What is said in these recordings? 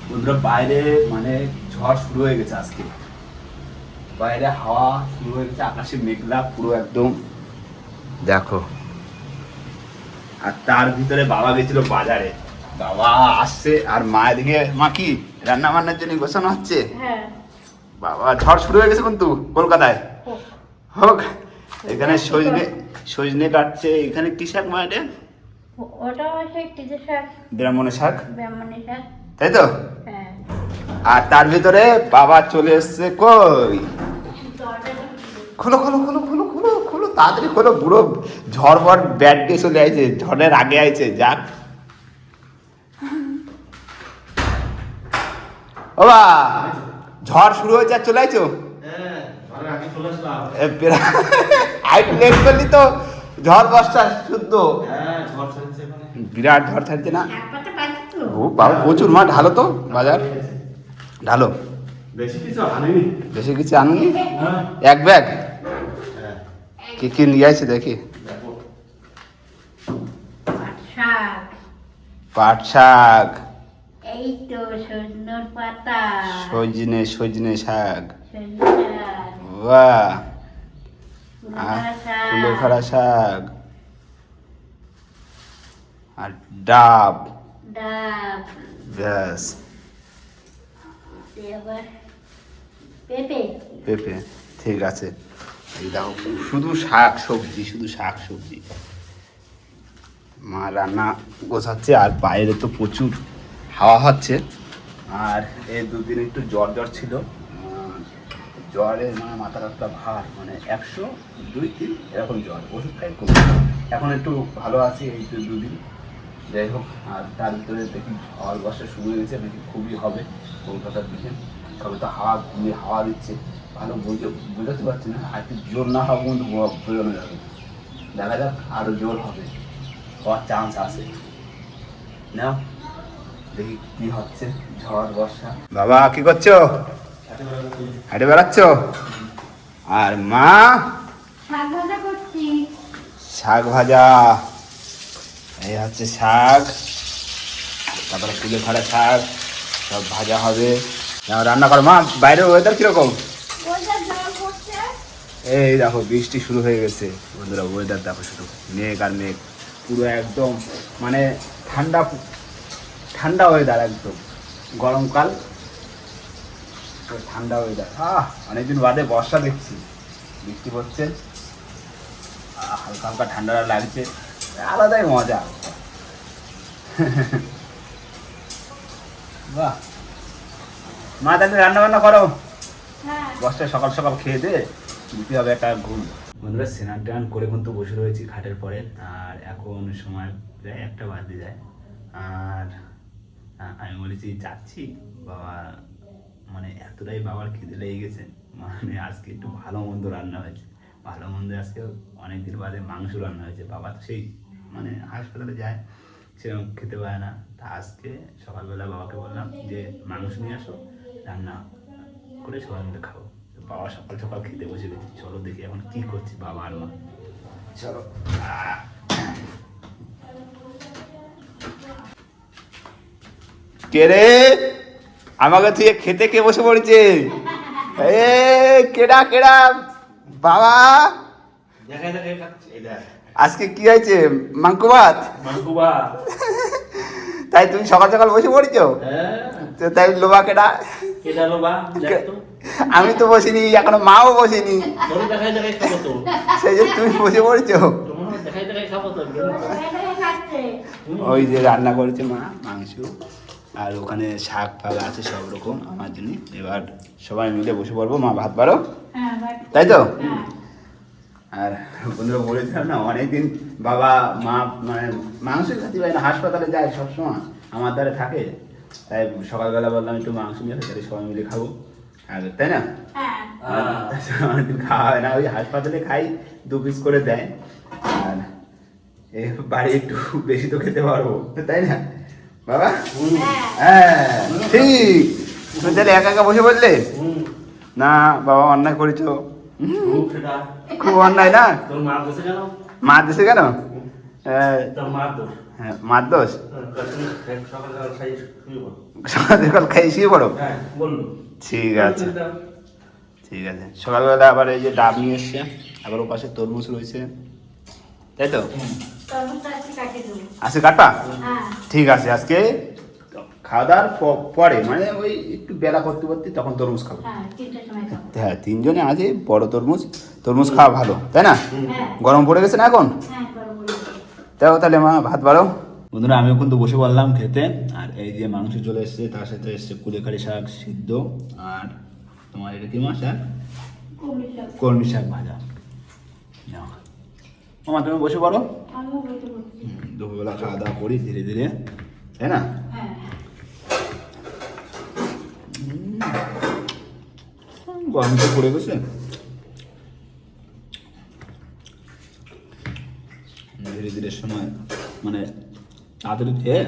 বন্ধুরা বাইরে মানে ঝড় শুরু হয়ে গেছে আজকে, বাইরে হাওয়া শুরু হয়ে গেছে, আকাশে মেঘলা পুরো একদম দেখো। আর তার ভিতরে বাবা গেছিল বাজারে, বাবা আসছে আর মা এদিকে, মা কি রান্না বান্নার জন্য গোছানো হচ্ছে। হ্যাঁ বাবা ঝড় শুরু হয়ে গেছে কিন্তু কলকাতায় হোক। এখানে সজনে সজনে কাটছে, এখানে কি শাক মা এটা? ওটা হচ্ছে টিজে শাক, ব্রাহ্মণের শাক, ব্রাহ্মণী শাক। তাই তো। হ্যাঁ আর তার ভিতরে বাবা চলে এসছে, কই খোলো খোলো খোলো খোলো খোলো খোলো তাড়াতাড়ি খোলো, পুরো ঝড় ফড় ব্যাট দিয়ে চলে আইছে, ঝড়ের আগে আইছে। যাক বাবা, ঝড় শুরু হয়েছে আর চলে আইছো। আই প্লেন করলি তো ঝড় বর্ষা শুদ্ধ, বিরাট ঝড় থাকছে না। ও বাবা প্রচুর মা, ঢালো তো বাজার, ঢালো। বেশি কিছু আনেনি। বেশি কিছু আনুনি, এক ব্যাগ কি কি নিয়ে আসছে দেখি। শাক, পাট শাক, এই তো সজনের পাতা, সজনে সজনে শাক, সজনে শাক, বাহ, কুলেখাড়া শাক, কুলেখাড়া শাক, আর ডাব, ডাব, ব্যাস, এবার পেঁপে। পেঁপে। ঠিক আছে, এই দেখো শুধু শাক সবজি, শুধু শাক সবজি। মা রান্না গোছাচ্ছে আর বাইরে তো প্রচুর হাওয়া হচ্ছে। আর এই দুদিন একটু জ্বর জ্বর ছিল, জ্বরে মানে মাথা একটা ভার, মানে 100, 2, 3 এরকম জ্বর, ওষুধ খাই কম। এখন একটু ভালো আছি এই দুদিন, যাই হোক। আর তার ভিতরে দেখি ঝড় বর্ষা শুরু হয়ে গেছে, নাকি খুবই হবে কলকাতার দিকে। তবে তো হাওয়া ঘুমিয়ে হাওয়া দিচ্ছে, ভালো বোঝাতে পারছি না। আর একটু জোর না হবে কিন্তু বোঝানো যাবে, দেখা যাক আরও জোর হবে, হওয়ার চান্স আছে। নাও দেখি কি হচ্ছে, ঝড় বর্ষা। বাবা কি করছো? হাঁটে বেড়াচ্ছ? আর মা? শাক ভাজা করছি। শাক ভাজা, এই হচ্ছে শাক, তারপরে কুলেখাড়া শাক, সব ভাজা হবে। নাও রান্না করো মা। বাইরের ওয়েদার কিরকম? এই দেখো বৃষ্টি শুরু হয়ে গেছে বন্ধুরা, ওয়েদার দেখো শুধু মেঘ আর মেঘ, পুরো একদম মানে ঠান্ডা ঠান্ডা ওয়েদার, একদম গরমকাল ঠান্ডা ওয়েদার। অনেকদিন বাদে বর্ষা দেখছি, বৃষ্টি পড়ছে, হালকা হালকা ঠান্ডা লাগছে, আলাদাই মজা। বাহ মা, তাহলে রান্না বান্না করো, বর্ষায় সকাল সকাল খেয়ে দে, দিতে হবে একটা ঘুম। বন্ধুরা স্নান টান করে কিন্তু বসে রয়েছি খাটের পরে, আর এখন সময় প্রায় 1টা বাজতে যায়। আর আমি বলেছি যাচ্ছি, বাবা মানে এতটাই বাবার খিদে লেগে গেছে, মানে আজকে একটু ভালো মন্দ রান্না হয়েছে। ভালো মন্দ আজকে অনেকদিন বাদে মাংস রান্না হয়েছে। বাবা তো সেই মানে হাসপাতালে যায়, সেরকম খেতে পারে না। তা আজকে সকালবেলা বাবাকে বললাম যে মাংস নিয়ে আসো, রান্না করে সবাই মিলে খাবো। তো বাবা সকাল সকাল খেতে বসে গেছে। চলো দেখি এখন কি করছি বাবা আর মা, চলো। কে রে, আমাকে তুই খেতে কে বসে পড়েছে? এ কেডা কেডা বাবা? আজকে কি হয়েছে? মাংকু ভাত? তাই তুমি সকাল সকাল বসে পড়েছো? তাই লোবা কেডা? আমি তো বসিনি, এখনো মাও বসিনি, সেই যে তুমি বসে পড়েছো। ওই যে রান্না করেছে মা মাংস, আর ওখানে শাক ফাক আছে সব রকম আমার জন্য। এবার সবাই মিলে বসে পড়বো, মা ভাত বাড়ো, তাই তো। আর বন্ধুরা বলেছিলাম না, অনেকদিন বাবা মা মানে মাংস খাতে পারে না, হাসপাতালে যায় সবসময়, আমার দ্বারা থাকে। তাই সকালবেলা বললাম একটু মাংস নিয়ে আসে, তাহলে সবাই মিলে খাবো, আর তাই না। অনেকদিন খাওয়া হয় না, ওই হাসপাতালে খাই 2 পিস করে দেয়, আর এই বাড়ি একটু বেশি তো খেতে পারবো, তাই না বাবা? হ্যাঁ ঠিক। তুমি তাহলে একা একা বসে পড়লে না, বাবা অন্যায় করেছো, খুব অন্যায় না? মা দেশে কেন? হ্যাঁ মার দোষ সকাল সকাল খাই শুয়ে পড়ো। সকাল খাই শুয়ে পড়ো। হ্যাঁ বললো ঠিক আছে ঠিক আছে। সকালবেলা আবার এই যে ডাব নিয়ে এসছে, আবার ও পাশে তরমুজ রয়েছে, তাই তো? তরমুজটা আজকে কাটিয়ে দেবো। আছে কাটা? হ্যাঁ ঠিক আছে। আজকে খাওয়া দাওয়ার পরে মানে ওই একটু বেলা করতে করতে তখন তরমুজ খাবো। হ্যাঁ 3টার সময় খাবো। হ্যাঁ তিনজনে আছে, বড় তরমুজ, তরমুজ খাওয়া ভালো তাই না? হ্যাঁ গরম পড়ে গেছে না এখন? হ্যাঁ গরম করে দেবো। দেখো তাহলে মা ভাত বাড়ো। বন্ধুরা আমিও কিন্তু বসে পড়লাম খেতে, আর এই যে মাংস চলে এসছে, তার সাথে এসছে কুলেখাড়ি শাক সিদ্ধ, আর তোমার এটা কি মাছ আর কুমড়ো শাক। কলমি শাক ভাজা। নাও। মামা তুমি বসে পড়ো। আমিও বলতে বলছি। দুপুরবেলা খাওয়া দাওয়া করি ধীরে ধীরে, তাই না? হ্যাঁ গরম তো পড়ে গেছে, ধীরে ধীরে সময় মানে তাড়াতাড়ি খেয়ে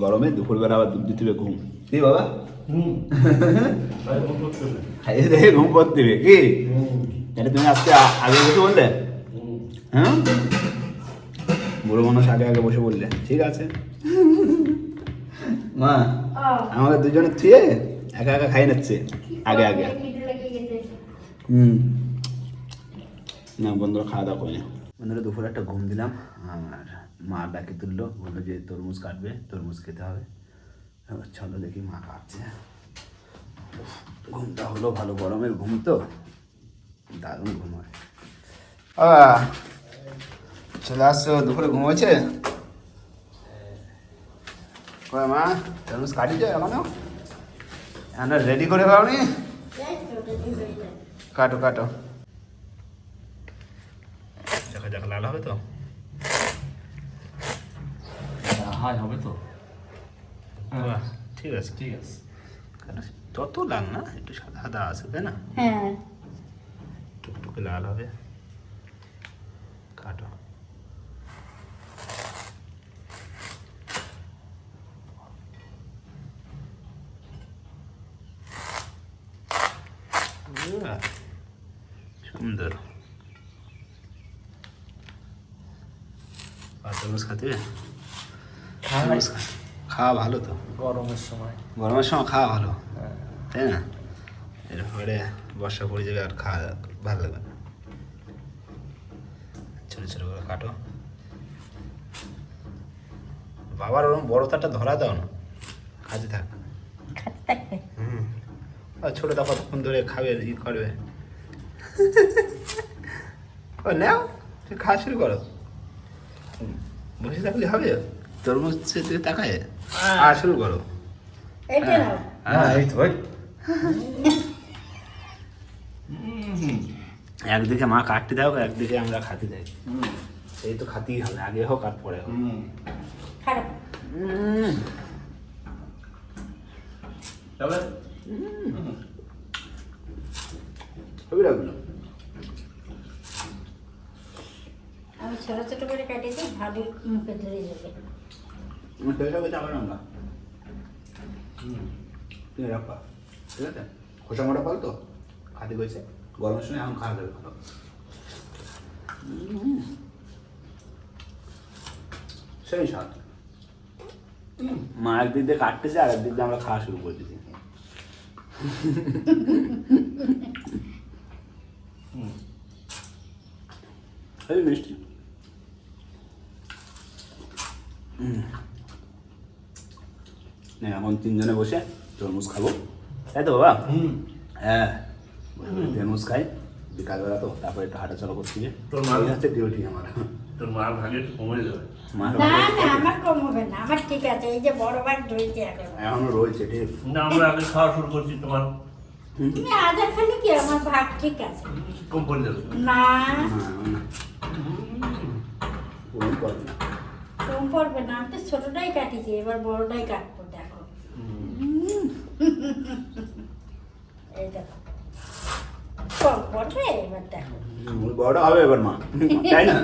গরমে দুপুরবেলা আবার দিতে হবে ঘুম। কি বাবা? খাইয়ে দেখে ঘুম পড়তে হবে কি? তাহলে তুমি আজকে আগে বসে বললে? হ্যাঁ বুড়ো মানুষ আগে আগে বসে বললে, ঠিক আছে মা আমাকে দুজনে থুয়ে একা একা খাই নিচ্ছে আগে আগে। খিদে লেগে গেছে। না বন্ধুরা খাওয়া দাওয়া করি না। বন্ধুরা দুপুরে একটা ঘুম দিলাম, আর মা ডাকে তুললো, বললো যে তরমুজ কাটবে, তরমুজ খেতে হবে। চলো দেখি মা কাটছে। ঘুমটা হলো ভালো, গরমের ঘুম তো দারুণ ঘুম হয়। চলে আসছো, দুপুরে ঘুম হয়েছে? কয় মা তরমুজ কাটিছ এখনো? এখন রেডি করে খাওনি? এই তো রেডি হয়ে যায়। কাটো কাটো, দেখা যাক লাল হবে তো। হাই হবে তো। বাহ, ঠিক আছে ঠিক আছে। তত লাল না, একটু সাদা সাদা আছে তাই না? হ্যাঁ টুকটুকে লাল হবে। কাটো। বাহ, সুন্দর। তরমুজ খাতে খাওয়া ভালো তো, গরমের সময়। গরমের সময় খাওয়া ভালো তাই না? এরপরে বর্ষা পড়ে যাবে আর খাওয়া ভালো লাগবে না। ছোটো ছোটো করে কাটো। বাবার ওরকম বড় তারটা ধরা দাও না, কাজে থাক। খাতে থাকবে। আর ছোটোটা কতক্ষণ ধরে খাবে, ই করবে। ও নাও, তুই খাওয়া শুরু করো। বসে থাকলে হবে? তরমুজ দিকে তাকায় আর শুরু করো। এইটা নাও। হ্যাঁ এই তো ভাই। একদিকে মা কাটতে দাও, একদিকে আমরা খাতে দেয়। সেই তো খাতেই হবে, আগে হোক আর পরে হোক। খারাপ। তবে ছবি রাখলো। আমি ছোট ছোট করে কাটিয়েছি, ভালো মুখে ধরে যাবে। আমি সেই সব আবার আমরা তুমি রাখবা, ঠিক আছে? খোসা মোটা ফল তো খাতে গেছে, গরমের সময় এখন খাওয়া যাবে ভালো। সেই স্বাদ। মা একদিক দিয়ে কাটতেছে আর একদিক দিয়ে আমরা খাওয়া শুরু করে দিচ্ছি। এই মিষ্টি। এখন তিনজনে বসে তরমুজ খাবো, তাই তো বাবা? হ্যাঁ তরমুজ খাই বিকালবেলা তো, তারপরে একটু হাঁটা চলা করছি। তোর মা হচ্ছে ডিউটি আমার। তোর মার ভাগে একটু কমে যাবে। মার না না আমার কম হবে না, আমার ঠিক আছে। এই যে বড় ভাগ ধরেছে এখন। এখনো রয়েছে ঠিক। না আমরা আগে খাওয়া শুরু করছি, তোমার তুমি আজ খালি কি আমার ভাগ ঠিক আছে। কম পড়ে যাবে। না না ওরকম করবে না। কম পড়বে না, আমি তো ছোটটাই কাটিছি, এবার বড়টাই কাটবো। দেখো এই দেখো কম পড়বে, এবার দেখো। বড়টা হবে এবার মা, তাই না?